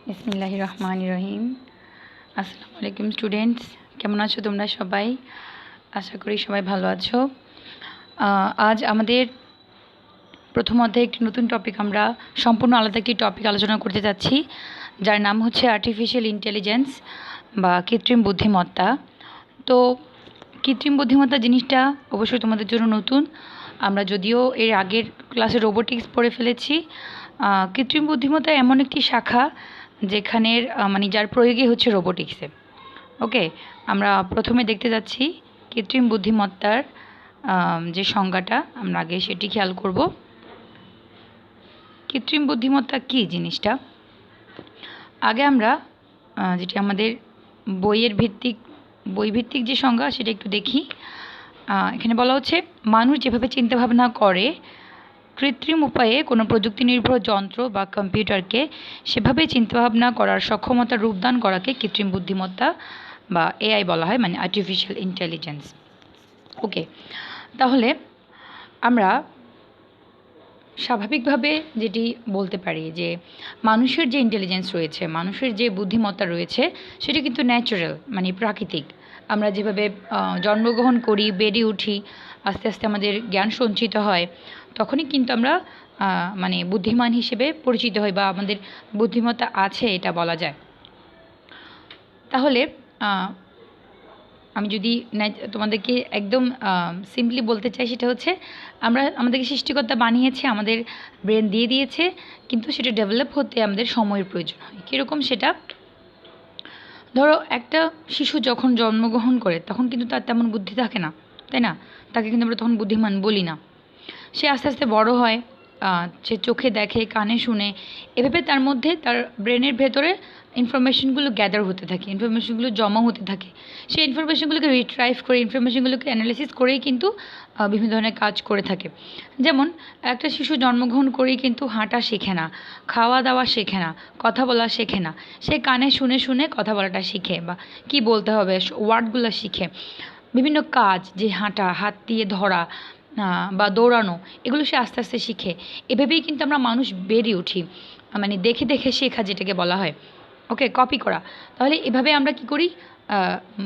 বিসমিল্লাহির রহমানির রহিম। আসসালামু আলাইকুম স্টুডেন্টস, কেমন আছো তোমরা সবাই? আশা করি সবাই ভালো আছো। আজ আমাদের প্রথম অধ্যায়ে একটি নতুন টপিক, আমরা সম্পূর্ণ আলাদা একটি টপিক আলোচনা করতে যাচ্ছি, যার নাম হচ্ছে আর্টিফিশিয়াল ইন্টেলিজেন্স বা কৃত্রিম বুদ্ধিমত্তা। তো কৃত্রিম বুদ্ধিমত্তা জিনিসটা অবশ্যই তোমাদের জন্য নতুন। আমরা যদিও এর আগের ক্লাসে রোবোটিক্স পড়ে ফেলেছি। কৃত্রিম বুদ্ধিমত্তা এমন একটি শাখা যেখানের মানে যার প্রয়োগই হচ্ছে রোবোটিক্সে। ওকে, আমরা প্রথমে দেখতে যাচ্ছি কৃত্রিম বুদ্ধিমত্তার যে সংজ্ঞাটা, আমরা আগে সেটি খেয়াল করব। কৃত্রিম বুদ্ধিমত্তা কী জিনিসটা আগে আমরা যেটি আমাদের বইভিত্তিক যে সংজ্ঞা সেটা একটু দেখি। এখানে বলা হচ্ছে, মানুষ যেভাবে চিন্তাভাবনা করে কৃত্রিম উপায়ে কোনো প্রযুক্তি নির্ভর যন্ত্র বা কম্পিউটারকে সেভাবে চিন্তাভাবনা করার সক্ষমতা রূপদান করাকে কৃত্রিম বুদ্ধিমত্তা বা এআই বলা হয়, মানে আর্টিফিশিয়াল ইন্টেলিজেন্স। ওকে, তাহলে আমরা স্বাভাবিকভাবে যেটি বলতে পারি যে মানুষের যে ইন্টেলিজেন্স রয়েছে, মানুষের যে বুদ্ধিমত্তা রয়েছে, সেটি কিন্তু ন্যাচারাল, মানে প্রাকৃতিক। আমরা যেভাবে জন্মগ্রহণ করি, বেড়ে উঠি, আস্তে আস্তে আমাদের জ্ঞান সঞ্চিত হয়, তখনই কিন্তু আমরা মানে বুদ্ধিমান হিসেবে পরিচিত হই বা আমাদের বুদ্ধিমত্তা আছে এটা বলা যায়। তাহলে আমি যদি তোমাদেরকে একদম সিম্পলি বলতে চাই, সেটা হচ্ছে আমাদেরকে সৃষ্টিকর্তা বানিয়েছে, আমাদের ব্রেন দিয়ে দিয়েছে, কিন্তু সেটা ডেভেলপ হতে আমাদের সময়ের প্রয়োজন হয়। কীরকম সেটা? ধরো একটা শিশু যখন জন্মগ্রহণ করে তখন কিন্তু তার তেমন বুদ্ধি থাকে না, তাই না? তাকে কিন্তু আমরা তখন বুদ্ধিমান বলি না। সে আস্তে আস্তে বড় হয়, সে চোখে দেখে, কানে শুনে, এভাবে তার মধ্যে তার ব্রেনের ভেতরে ইনফরমেশনগুলো গ্যাদার হতে থাকে, ইনফরমেশনগুলো জমা হতে থাকে। সেই ইনফরমেশনগুলোকে রিট্রাইভ করে, ইনফরমেশনগুলোকে অ্যানালাইসিস করেই কিন্তু বিভিন্ন ধরনের কাজ করে থাকে। যেমন একটা শিশু জন্মগ্রহণ করেই কিন্তু হাঁটা শেখে না, খাওয়া দাওয়া শেখে না, কথা বলা শেখে না। সে কানে শুনে শুনে কথা বলাটা শিখে বা কী বলতে হবে ওয়ার্ডগুলো শিখে। বিভিন্ন কাজ, যে হাঁটা, হাত দিয়ে ধরা বা দৌড়ানো, এগুলো সে আস্তে আস্তে শিখে। এভাবেই কিন্তু আমরা মানুষ বেড়ে উঠি, মানে দেখে দেখে শেখা যেটাকে বলা হয়। ওকে, কপি করা। তাহলে এভাবে আমরা কি করি,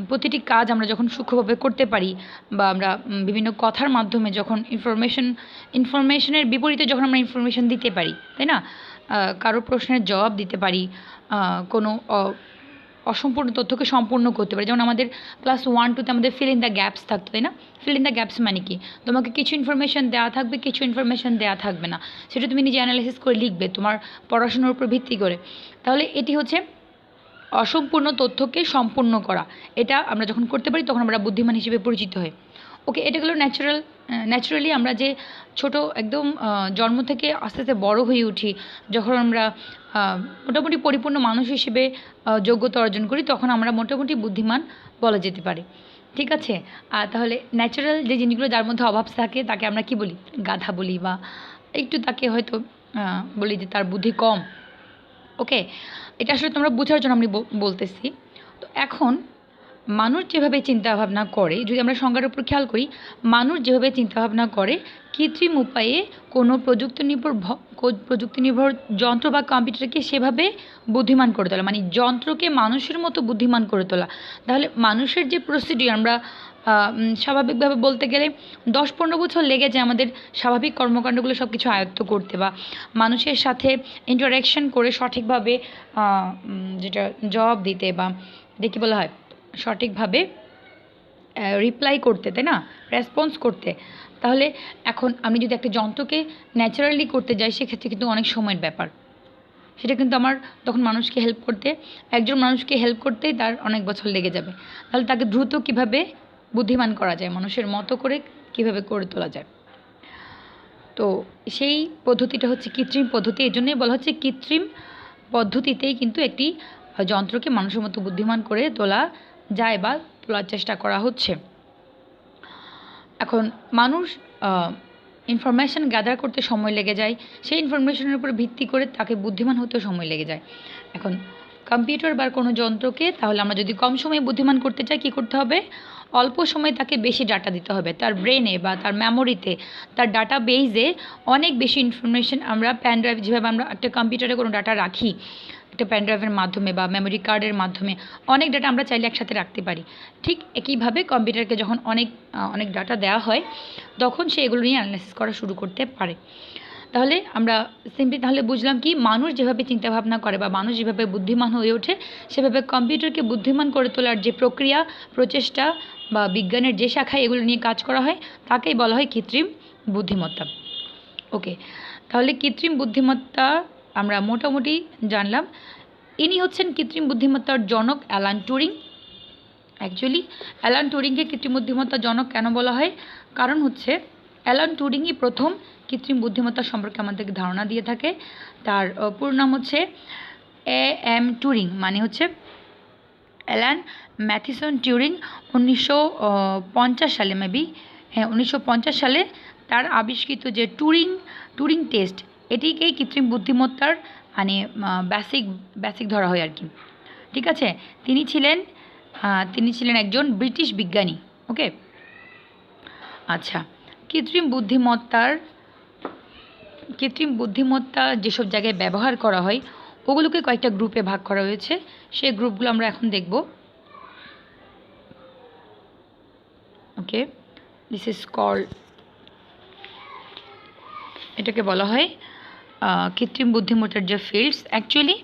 প্রতিটি কাজ আমরা যখন সূক্ষ্মভাবে করতে পারি, বা আমরা বিভিন্ন কথার মাধ্যমে যখন ইনফরমেশনের বিপরীতে যখন আমরা ইনফরমেশন দিতে পারি, তাই না? কারো প্রশ্নের জবাব দিতে পারি, কোনো অসম্পূর্ণ তথ্যকে সম্পূর্ণ করতে পারি। যেমন আমাদের ক্লাস 1-2-তে আমাদের ফিল ইন দ্য গ্যাপস থাকতো, তাই না? ফিল ইন দ্য গ্যাপস মানে কি? তোমাকে কিছু ইনফরমেশন দেওয়া থাকবে, কিছু ইনফরমেশন দেওয়া থাকবে না, সেটা তুমি নিজে অ্যানালাইসিস করে লিখবে তোমার পড়াশোনার উপর ভিত্তি করে। তাহলে এটি হচ্ছে অসম্পূর্ণ তথ্যকে সম্পূর্ণ করা। এটা আমরা যখন করতে পারি তখন আমরা বুদ্ধিমান হিসেবে পরিচিত হই। ওকে, এটা হলো ন্যাচারালি আমরা যে ছোট একদম জন্ম থেকে আস্তে আস্তে বড় হয়ে উঠি, যখন আমরা মোটামুটি পরিপূর্ণ মানুষ হিসেবে যোগ্যতা অর্জন করি, তখন আমরা মোটামুটি বুদ্ধিমান বলা যেতে পারে। ঠিক আছে? তাহলে ন্যাচারাল যে জিনিসগুলো যার মধ্যে অভাব থাকে তাকে আমরা কি বলি? গাধা বলি, বা একটু তাকে হয়তো বলি যে তার বুদ্ধি কম। ওকে, এটা আসলে তোমরা বোঝার জন্য আমি বলতেছি। তো এখন মানুষ যেভাবে চিন্তাভাবনা করে, যদি আমরা সংজ্ঞার উপর খেয়াল করি, মানুষ যেভাবে চিন্তাভাবনা করে কৃত্রিম উপায়ে কোনো প্রযুক্তি নির্ভর যন্ত্র বা কম্পিউটারকে সেভাবে বুদ্ধিমান করে তোলা, মানে যন্ত্রকে মানুষের মতো বুদ্ধিমান করে তোলা। তাহলে মানুষের যে প্রসিডিউর, আমরা স্বাভাবিকভাবে বলতে গেলে 10-15 বছর লেগে যায় আমাদের স্বাভাবিক কর্মকাণ্ডগুলো সব কিছু আয়ত্ত করতে, বা মানুষের সাথে ইন্টারাকশন করে সঠিকভাবে যেটা জবাব দিতে, বা এটা কী বলা হয়, সঠিকভাবে রিপ্লাই করতে, তাই না? রেসপন্স করতে। তাহলে এখন আমি যদি একটা যন্ত্রকে ন্যাচারালি করতে যাই, সেক্ষেত্রে কিন্তু অনেক সময়ের ব্যাপার। সেটা কিন্তু আমার তখন একজন মানুষকে হেল্প করতেই তার অনেক বছর লেগে যাবে। তাহলে তাকে দ্রুত কিভাবে বুদ্ধিমান করা যায়, মানুষের মতো করে কিভাবে করে তোলা যায়। তো সেই পদ্ধতিটা হচ্ছে কৃত্রিম পদ্ধতি। এই জন্যই বলা হচ্ছে কৃত্রিম পদ্ধতিতেই কিন্তু একটি যন্ত্রকে মানুষের মতো বুদ্ধিমান করে তোলা যায় বা তোলার চেষ্টা করা হচ্ছে। এখন মানুষ ইনফরমেশান গ্যাদার করতে সময় লেগে যায়, সেই ইনফরমেশনের উপর ভিত্তি করে তাকে বুদ্ধিমান হতেও সময় লেগে যায়। এখন কম্পিউটার বা কোনো যন্ত্রকে তাহলে আমরা যদি কম সময়ে বুদ্ধিমান করতে চাই, কী করতে হবে? অল্প সময়ে তাকে বেশি ডাটা দিতে হবে, তার ব্রেনে বা তার মেমোরিতে, তার ডাটা বেইজে অনেক বেশি ইনফরমেশন আমরা প্যান ড্রাইভ, যেভাবে আমরা একটা কম্পিউটারে কোনো ডাটা রাখি একটা প্যান ড্রাইভের মাধ্যমে বা মেমোরি কার্ডের মাধ্যমে অনেক ডাটা আমরা চাইলে একসাথে রাখতে পারি। ঠিক একইভাবে কম্পিউটারকে যখন অনেক ডাটা দেওয়া হয় তখন সে এগুলো নিয়ে অ্যানালাইসিস করা শুরু করতে পারে। তাহলে আমরা সিম্পলি তাহলে বুঝলাম কি, মানুষ যেভাবে চিন্তাভাবনা করে বা মানুষ যেভাবে বুদ্ধিমান হয়ে ওঠে সেভাবে কম্পিউটারকে বুদ্ধিমান করে তোলার যে প্রক্রিয়া, প্রচেষ্টা বা বিজ্ঞানের যে শাখায় এগুলো নিয়ে কাজ করা হয় তাকেই বলা হয় কৃত্রিম বুদ্ধিমত্তা। ওকে, তাহলে কৃত্রিম বুদ্ধিমত্তা আমরা মোটামুটি জানলাম। ইনি হচ্ছেন কৃত্রিম বুদ্ধিমত্তার জনক অ্যালান টুরিং। অ্যাকচুয়ালি অ্যালান টুরিংকে কৃত্রিম বুদ্ধিমত্তার জনক কেন বলা হয়? কারণ হচ্ছে অ্যালান টুরিংই প্রথম কৃত্রিম বুদ্ধিমত্তা সম্পর্কে আমাদেরকে ধারণা দিয়ে থাকে। তার পুরো নাম হচ্ছে এম টুরিং, মানে হচ্ছে অ্যালান ম্যাথিসন টিউরিং। 1950 সালে মেবি, হ্যাঁ 1950 সালে তার আবিষ্কৃত যে টুরিং টেস্ট, এটিকেই কৃত্রিম বুদ্ধিমত্তার মানে বেসিক ধরা হয় আর কি। ঠিক আছে, তিনি ছিলেন একজন ব্রিটিশ বিজ্ঞানী। ওকে, আচ্ছা, কৃত্রিম বুদ্ধিমত্তা যেসব জায়গায় ব্যবহার করা হয় ওগুলোকে কয়েকটা গ্রুপে ভাগ করা হয়েছে। সেই গ্রুপগুলো আমরা এখন দেখব। ওকে, দিস ইজ কল্ড, এটাকে বলা হয় কৃত্রিম বুদ্ধিমত্তার যে ফিল্ডস। অ্যাকচুয়ালি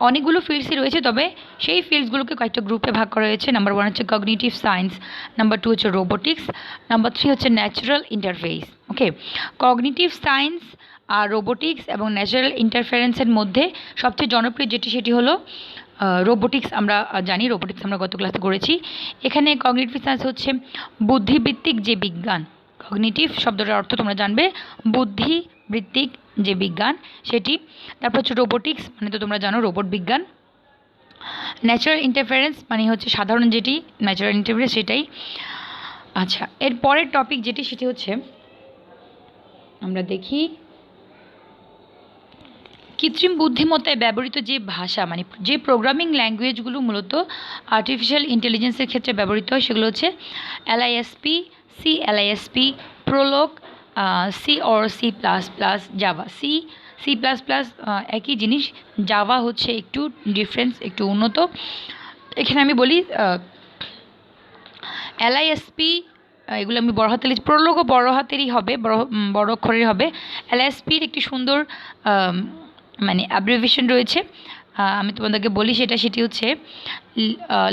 অনেকগুলো ফিল্ডসই রয়েছে, তবে সেই ফিল্ডসগুলোকে কয়েকটা গ্রুপে ভাগ করা হয়েছে। নাম্বার 1 হচ্ছে কগনিটিভ সায়েন্স, নাম্বার 2 হচ্ছে রোবোটিক্স, নাম্বার 3 হচ্ছে ন্যাচারাল ইন্টারফেস। ওকে, কগনিটিভ সায়েন্স আর রোবোটিক্স এবং ন্যাচারাল ইন্টারফারেন্সের মধ্যে সবচেয়ে জনপ্রিয় সেটি হলো রোবোটিক্স। আমরা জানি রোবোটিক্স আমরা গত ক্লাসে করেছি। এখানে কগনিটিভ সায়েন্স হচ্ছে বুদ্ধিবৃত্তিক যে বিজ্ঞান। কগনিটিভ শব্দটার অর্থ তোমরা জানবে, বুদ্ধিবৃত্তিক যে বিজ্ঞান সেটি। তারপর হচ্ছে রোবোটিক্স, মানে তো তোমরা জানো রোবট বিজ্ঞান। ন্যাচারাল ইন্টারফারেন্স মানে হচ্ছে সাধারণ যেটি ন্যাচারাল ইন্টারফারেন্স সেটাই। আচ্ছা, এর পরের টপিক সেটি হচ্ছে আমরা দেখি কৃত্রিম বুদ্ধিমত্তায় ব্যবহৃত যে ভাষা, মানে যে প্রোগ্রামিং ল্যাঙ্গুয়েজগুলো মূলত আর্টিফিশিয়াল ইন্টেলিজেন্সের ক্ষেত্রে ব্যবহৃত হয় সেগুলো হচ্ছে LISP, CLISP, Prolog, C or C++, Java. C++ একই জিনিস, জাভা হচ্ছে একটু ডিফারেন্স, একটু উন্নত। এখানে আমি বলি LISP, এগুলো আমি বড় হাতে লিখছি, প্রোলগও বড় হাতেরই হবে, বড় অক্ষরের হবে। LISPর একটি সুন্দর মানে অ্যাব্রিভিয়েশন রয়েছে, আমি তোমাদেরকে বলি সেটি হচ্ছে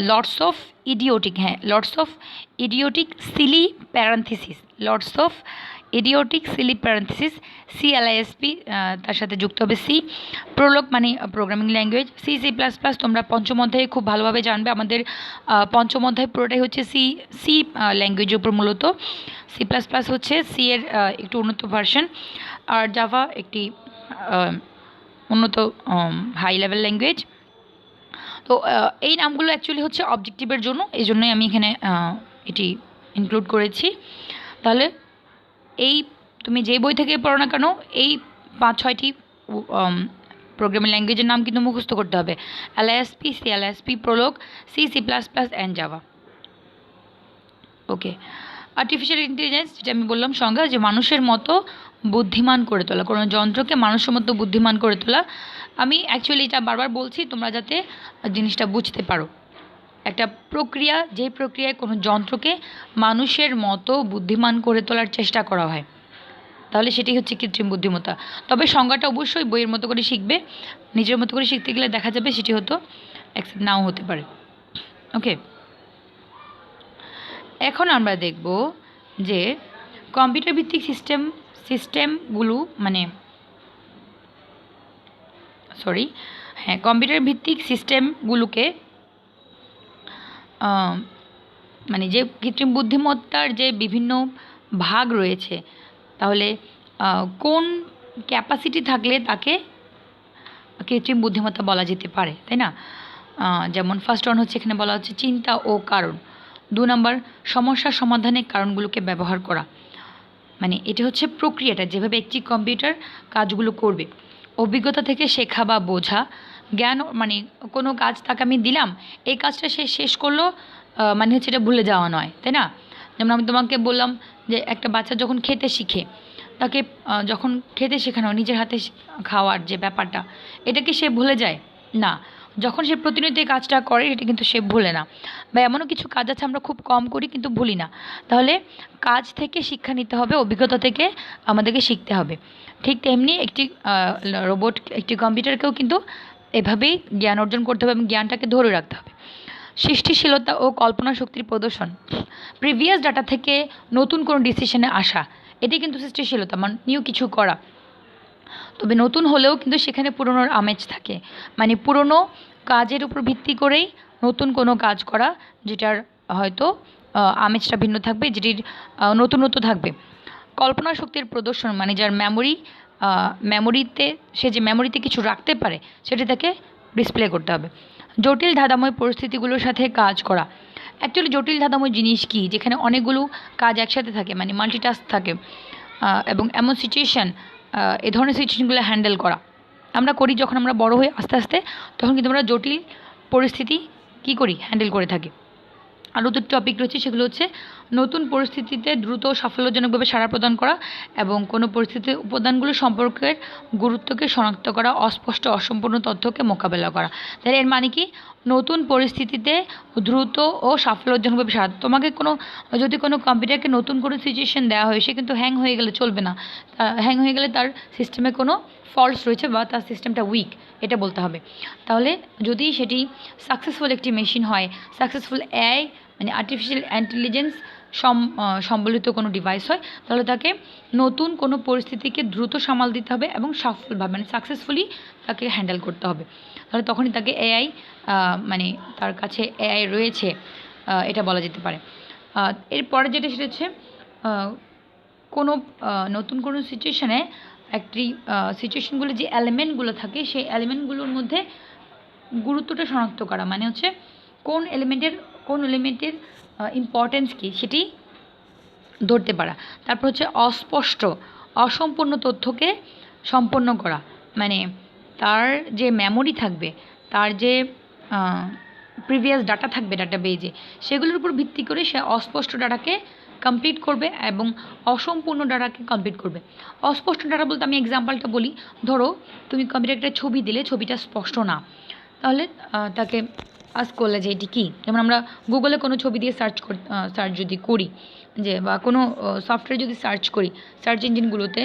লটস অফ ইডিওটিক, হ্যাঁ lots of idiotic silly parenthesis, lots of idiotic silly parenthesis, CLISP তার সাথে যুক্ত হবে C। প্রোলগ মানে প্রোগ্রামিং ল্যাঙ্গুয়েজ, C++, তোমরা পঞ্চম অধ্যায়ে খুব ভালোভাবে জানবে। আমাদের পঞ্চম অধ্যায় পুরোটাই হচ্ছে সি ল্যাঙ্গুয়েজের উপর মূলত। C++ হচ্ছে সি এর একটু উন্নত ভার্সন, আর জাভা একটি উন্নত হাই লেভেল ল্যাঙ্গুয়েজ। তো এই নামগুলো অ্যাকচুয়ালি হচ্ছে অবজেক্টিভের জন্য, এই জন্যই আমি এখানে এটি ইনক্লুড করেছি। তাহলে এই তুমি যেই বই থেকে পড়ো না কেন এই 5-6টি প্রোগ্রামিং ল্যাঙ্গুয়েজের নাম কিন্তু মুখস্থ করতে হবে। LISP, CLISP, Prolog, C++, and Java. Okay, artificial intelligence যেটা আমি বললাম সংজ্ঞা, যে মানুষের মতো বুদ্ধিমান করে তোলা, কোনো যন্ত্রকে মানুষের মতো বুদ্ধিমান করে তোলা। আমি অ্যাকচুয়ালি এটা বারবার বলছি তোমরা যাতে জিনিসটা বুঝতে পারো। একটা প্রক্রিয়া, যে প্রক্রিয়ায় কোনো যন্ত্রকে মানুষের মতো বুদ্ধিমান করে তোলার চেষ্টা করা হয়, তাহলে সেটি হচ্ছে কৃত্রিম বুদ্ধিমত্তা। তবে সংজ্ঞাটা অবশ্যই বইয়ের মতো করে শিখবে, নিজের মতো করে শিখতে গেলে দেখা যাবে সেটি হয়তো অ্যাকসেপ্ট নাও হতে পারে। ওকে, এখন আমরা দেখব যে কম্পিউটার ভিত্তিক সিস্টেমগুলো মানে কম্পিউটার ভিত্তিক সিস্টেমগুলোকে মানে যে কৃত্রিম বুদ্ধিমত্তার যে বিভিন্ন ভাগ রয়েছে, তাহলে কোন ক্যাপাসিটি থাকলে তাকে কৃত্রিম বুদ্ধিমত্তা বলা যেতে পারে, তাই না? যেমন ফার্স্ট ওয়ান হচ্ছে, এখানে বলা হচ্ছে চিন্তা ও কারণ। 2 নম্বর, সমস্যা সমাধানের কারণগুলোকে ব্যবহার করা, মানে এটা হচ্ছে প্রক্রিয়াটা যেভাবে একটি কম্পিউটার কাজগুলো করবে। অভিজ্ঞতা থেকে শেখা বা বোঝা, জ্ঞান মানে কোনো কাজ তাকে আমি দিলাম, এই কাজটা সে শেষ করলো মানে হচ্ছে এটা ভুলে যাওয়া নয়, তাই না? যেমন আমি তোমাকে বললাম যে একটা বাচ্চা যখন খেতে শিখে, তাকে যখন খেতে শেখানো হয়, নিজের হাতে খাওয়ার যে ব্যাপারটা, এটা কি সে ভুলে যায়? না। যখন সে প্রতিনিয়ত এই কাজটা করে, এটা কিন্তু সে ভুলে না। বা এমনও কিছু কাজ আছে আমরা খুব কম করি কিন্তু ভুলি না। তাহলে কাজ থেকে শিক্ষা নিতে হবে, অভিজ্ঞতা থেকে আমাদেরকে শিখতে হবে। ঠিক তেমনি একটি রোবট, একটি কম্পিউটারকেও কিন্তু এভাবেই জ্ঞান অর্জন করতে হবে এবং জ্ঞানটাকে ধরে রাখতে হবে। সৃষ্টিশীলতা ও কল্পনা শক্তির প্রদর্শন, প্রিভিয়াস ডাটা থেকে নতুন কোনো ডিসিশনে আসা, এটাই কিন্তু সৃষ্টিশীলতা, মানে নিউ কিছু করা। তবে নতুন হলেও কিন্তু সেখানে পুরনোর আমেজ থাকে, মানে পুরনো কাজের উপর ভিত্তি করেই নতুন কোনো কাজ করা, যেটার হয়তো আমেজটা ভিন্ন থাকবে, যেটির নতুনত্ব থাকবে। কল্পনা শক্তির প্রদর্শন, মানে যার মেমোরিতে, সে যে মেমোরিতে কিছু রাখতে পারে সেটি তাকে ডিসপ্লে করতে হবে। জটিল ধাঁধাময় পরিস্থিতিগুলোর সাথে কাজ করা, অ্যাকচুয়ালি জটিল ধাঁধাময় জিনিস কি, যেখানে অনেকগুলো কাজ একসাথে থাকে, মানে মাল্টিটাস্ক থাকে, এবং এমন সিচুয়েশান, এ ধরনের সিচুয়েশানগুলো হ্যান্ডেল করা আমরা করি যখন আমরা বড় হই আস্তে আস্তে, তখন কিন্তু আমরা জটিল পরিস্থিতি কী করি, হ্যান্ডেল করে থাকি। আরও দুটো টপিক রয়েছে, সেগুলো হচ্ছে নতুন পরিস্থিতিতে দ্রুত ও সাফল্যজনকভাবে সাড়া প্রদান করা এবং কোনো পরিস্থিতির উপাদানগুলো সম্পর্কের গুরুত্বকে শনাক্ত করা, অস্পষ্ট অসম্পূর্ণ তথ্যকে মোকাবেলা করা। তাহলে এর মানে কি, নতুন পরিস্থিতিতে দ্রুত ও সাফল্যজনকভাবে সাড়া, তোমাকে যদি কোনো কম্পিউটারকে নতুন কোনো সিচুয়েশন দেওয়া হয়, সে কিন্তু হ্যাং হয়ে গেলে চলবে না। হ্যাং হয়ে গেলে তার সিস্টেমে কোনো ফল্টস রয়েছে বা তার সিস্টেমটা উইক, এটা বলতে হবে। তাহলে যদি সেটি সাকসেসফুল একটি মেশিন হয়, সাকসেসফুল এআই মানে আর্টিফিশিয়াল ইন্টেলিজেন্স সম্বলিত কোনো ডিভাইস হয়, তাহলে তাকে নতুন কোনো পরিস্থিতিকে দ্রুত সামাল দিতে হবে এবং সফলভাবে, মানে সাকসেসফুলি তাকে হ্যান্ডেল করতে হবে। তাহলে তখনই তাকে এআই, মানে তার কাছে এআই রয়েছে, এটা বলা যেতে পারে। এরপরে যেটা, সেটা হচ্ছে কোনো নতুন কোনো সিচুয়েশানে একটি সিচুয়েশানগুলো যে এলিমেন্টগুলো থাকে, সেই এলিমেন্টগুলোর মধ্যে গুরুত্বটা শনাক্ত করা, মানে হচ্ছে কোন এলিমেন্টের ইম্পর্টেন্স কী সেটি ধরতে পারা। তারপর হচ্ছে অস্পষ্ট অসম্পূর্ণ তথ্যকে সম্পন্ন করা, মানে তার যে মেমোরি থাকবে, তার যে প্রিভিয়াস ডাটা থাকবে ডাটাবেজে, সেগুলোর উপর ভিত্তি করে সে অস্পষ্ট ডাটাকে কমপ্লিট করবে এবং অসম্পূর্ণ ডাটাকে কমপ্লিট করবে। অস্পষ্ট ডাটা বলতে আমি এক্সাম্পলটা বলি, ধরো তুমি কম্পিউটারে একটা ছবি দিলে, ছবিটা স্পষ্ট না, তাহলে তাকে আস্ক করলে যে এটি কী। যেমন আমরা গুগলে কোনো ছবি দিয়ে সার্চ যদি করি, যে বা কোনো সফটওয়্যার যদি সার্চ করি, সার্চ ইঞ্জিনগুলোতে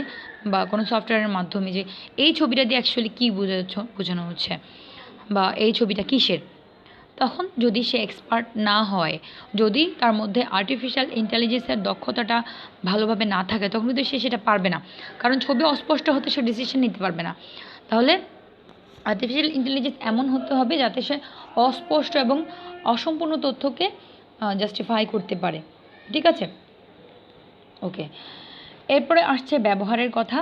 বা কোনো সফটওয়্যারের মাধ্যমে, যে এই ছবিটা দিয়ে অ্যাকচুয়ালি কী বোঝানো হচ্ছে বা এই ছবিটা কিসের, তখন যদি সে এক্সপার্ট না হয়, যদি তার মধ্যে আর্টিফিশিয়াল ইন্টেলিজেন্সের দক্ষতাটা ভালোভাবে না থাকে, তখন কিন্তু সে সেটা পারবে না, কারণ ছবি অস্পষ্ট হতে সে ডিসিশন নিতে পারবে না। তাহলে আর্টিফিশিয়াল ইন্টেলিজেন্স এমন হতে হবে যাতে সে অস্পষ্ট এবং অসম্পূর্ণ তথ্যকে জাস্টিফাই করতে পারে। ঠিক আছে, ওকে। এরপরে আসছে ব্যবহারের কথা।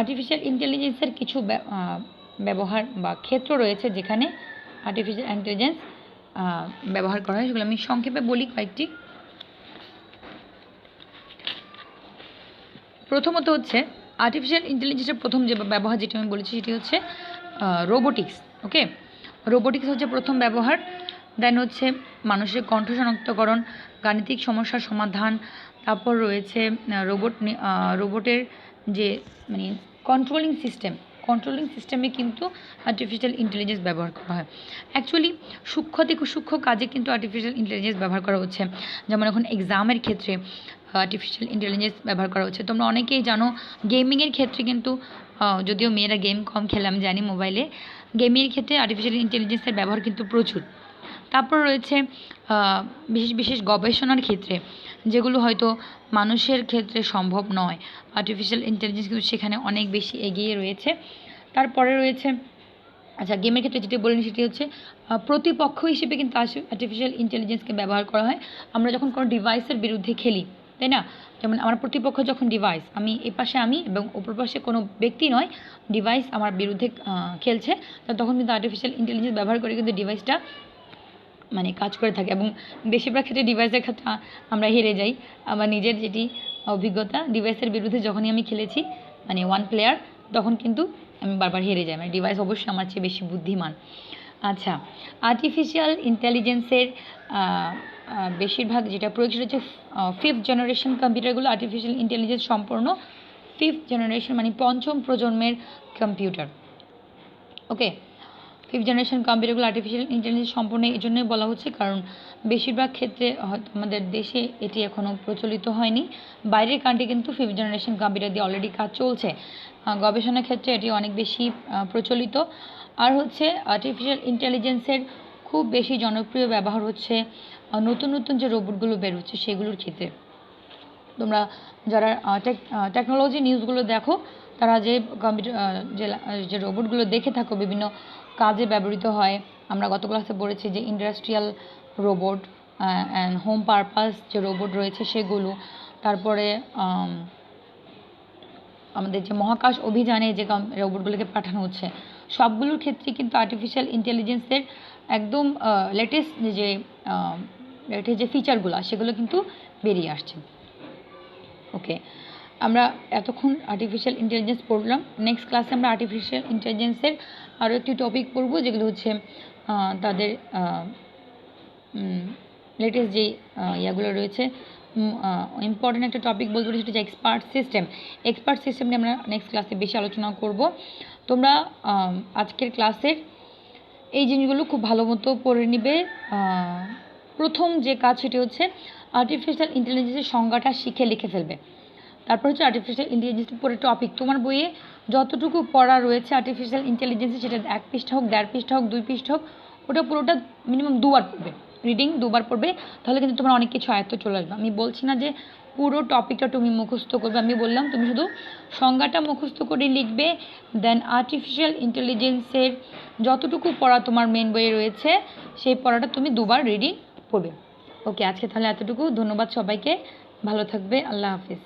আর্টিফিশিয়াল ইন্টেলিজেন্সের কিছু ব্যবহার বা ক্ষেত্র রয়েছে যেখানে আর্টিফিশিয়াল ইন্টেলিজেন্স ব্যবহার করা হয়, সেগুলো আমি সংক্ষেপে বলি কয়েকটি। প্রথমত হচ্ছে আর্টিফিশিয়াল ইন্টেলিজেন্সের প্রথম যে ব্যবহার, যেটা আমি বলেছি, সেটি হচ্ছে রোবোটিক্স। ওকে, রোবোটিক্স হচ্ছে প্রথম ব্যবহার। দেন হচ্ছে মানুষের কণ্ঠ শনাক্তকরণ, গাণিতিক সমস্যার সমাধান। তারপর রয়েছে রোবটের যে মানে কন্ট্রোলিং সিস্টেমে কিন্তু আর্টিফিশিয়াল ইন্টেলিজেন্স ব্যবহার করা হয়। অ্যাকচুয়ালি সূক্ষ্ম থেকে সূক্ষ্ম কাজে কিন্তু আর্টিফিশিয়াল ইন্টেলিজেন্স ব্যবহার করা হচ্ছে। যেমন এখন এক্সামের ক্ষেত্রে আর্টিফিশিয়াল ইন্টেলিজেন্স ব্যবহার করা হচ্ছে। তোমরা অনেকেই জানো, গেমিংয়ের ক্ষেত্রে কিন্তু, যদিও মেয়েরা গেম কম খেলে আমি জানি, মোবাইলে গেমিংয়ের ক্ষেত্রে আর্টিফিশিয়াল ইন্টেলিজেন্সের ব্যবহার কিন্তু প্রচুর। তারপর রয়েছে বিশেষ বিশেষ গবেষণার ক্ষেত্রে, যেগুলো হয়তো মানুষের ক্ষেত্রে সম্ভব নয়, আর্টিফিশিয়াল ইন্টেলিজেন্স কিন্তু সেখানে অনেক বেশি এগিয়ে রয়েছে। তারপরে রয়েছে, আচ্ছা, গেমের ক্ষেত্রে যেটি বলেন সেটি হচ্ছে প্রতিপক্ষ হিসেবে কিন্তু আর্টিফিশিয়াল ইন্টেলিজেন্সকে ব্যবহার করা হয়। আমরা যখন কোনো ডিভাইসের বিরুদ্ধে খেলি, তাই না? যেমন আমার প্রতিপক্ষ যখন ডিভাইস, আমি এ পাশে আমি এবং অপর পাশে কোনো ব্যক্তি নয়, ডিভাইস আমার বিরুদ্ধে খেলছে, তখন কিন্তু আর্টিফিশিয়াল ইন্টেলিজেন্স ব্যবহার করে কিন্তু ডিভাইসটা মানে কাজ করে থাকে। এবং বেশিরভাগ ক্ষেত্রে ডিভাইসের ক্ষেত্রে আমরা হেরে যাই। আমার নিজের যেটি অভিজ্ঞতা, ডিভাইসের বিরুদ্ধে যখনই আমি খেলেছি, মানে ওয়ান প্লেয়ার, তখন কিন্তু আমি বারবার হেরে যাই, মানে ডিভাইস অবশ্যই আমার চেয়ে বেশি বুদ্ধিমান। আচ্ছা, আর্টিফিশিয়াল ইন্টেলিজেন্সের বেশিরভাগ যেটা প্রয়োগ সেটা হচ্ছে ফিফথ জেনারেশন কম্পিউটারগুলো আর্টিফিশিয়াল ইন্টেলিজেন্স সম্পন্ন ফিফথ জেনারেশন মানে পঞ্চম প্রজন্মের কম্পিউটার। ওকে, ফিফথ জেনারেশন কম্পিউটারগুলো আর্টিফিশিয়াল ইন্টেলিজেন্স সম্পূর্ণ এই জন্যই বলা হচ্ছে কারণ বেশিরভাগ ক্ষেত্রে হয়তো আমাদের দেশে এটি এখনও প্রচলিত হয়নি। বাইরের কান্ট্রি কিন্তু ফিফথ জেনারেশন কম্পিউটার দিয়ে অলরেডি কাজ চলছে। গবেষণার ক্ষেত্রে এটি অনেক বেশি প্রচলিত। আর হচ্ছে আর্টিফিশিয়াল ইন্টেলিজেন্সের খুব বেশি জনপ্রিয় ব্যবহার হচ্ছে নতুন নতুন যে রোবটগুলো বের হচ্ছে সেগুলোর ক্ষেত্রে। তোমরা যারা টেকনোলজি নিউজগুলো দেখো তারা যে কম্পিউটার যে রোবটগুলো দেখে থাকো বিভিন্ন কাজে ব্যবহৃত হয়। আমরা গত ক্লাসে পড়েছি যে industrial robot and home purpose যে রোবট রয়েছে সেগুলো, তারপরে আমাদের যে মহাকাশ অভিযানে যে রোবটগুলোকে পাঠানো হচ্ছে সবগুলোর ক্ষেত্রে কিন্তু আর্টিফিশিয়াল ইন্টেলিজেন্সের একদম লেটেস্ট যে ফিচারগুলো সেগুলো কিন্তু বেরিয়ে আসছে। ওকে, আমরা এতক্ষণ আর্টিফিশিয়াল ইন্টেলিজেন্স পড়লাম। নেক্সট ক্লাসে আমরা আর্টিফিশিয়াল ইন্টেলিজেন্সের আরও একটি টপিক পড়বো যেগুলো হচ্ছে তাদের লেটেস্ট যেই ইয়াগুলো রয়েছে। ইম্পর্টেন্ট একটা টপিক বলতে পারি সেটা হচ্ছে এক্সপার্ট সিস্টেম নিয়ে আমরা নেক্সট ক্লাসে বেশি আলোচনা করব। তোমরা আজকের ক্লাসের এই জিনিসগুলো খুব ভালো মতো পড়ে নিবে। প্রথম যে কাজ সেটি হচ্ছে আর্টিফিশিয়াল ইন্টেলিজেন্সের সংজ্ঞাটা শিখে লিখে ফেলবে। তারপর হচ্ছে আর্টিফিশিয়াল ইন্টেলিজেন্সের পরে টপিক তোমার বইয়ে যতটুকু পড়া রয়েছে আর্টিফিশিয়াল ইন্টেলিজেন্সে, সেটা 1 পৃষ্ঠা হোক, 1.5 পৃষ্ঠা হোক, 2 পৃষ্ঠা হোক, ওটা পুরোটা মিনিমাম 2বার পড়বে। রিডিং 2বার পড়বে, তাহলে কিন্তু তোমার অনেক কিছু আয়ত্ত চলে আসবে। আমি বলছি না যে পুরো টপিকটা তুমি মুখস্থ করবে, আমি বললাম তুমি শুধু সংজ্ঞাটা মুখস্থ করে লিখবে। দেন আর্টিফিশিয়াল ইন্টেলিজেন্সের যতটুকু পড়া তোমার মেন বইয়ে রয়েছে সেই পড়াটা তুমি 2বার রিডিং পড়বে। ওকে, আজকে তাহলে এতটুকু। ধন্যবাদ সবাইকে, ভালো থাকবে, আল্লাহ হাফিজ।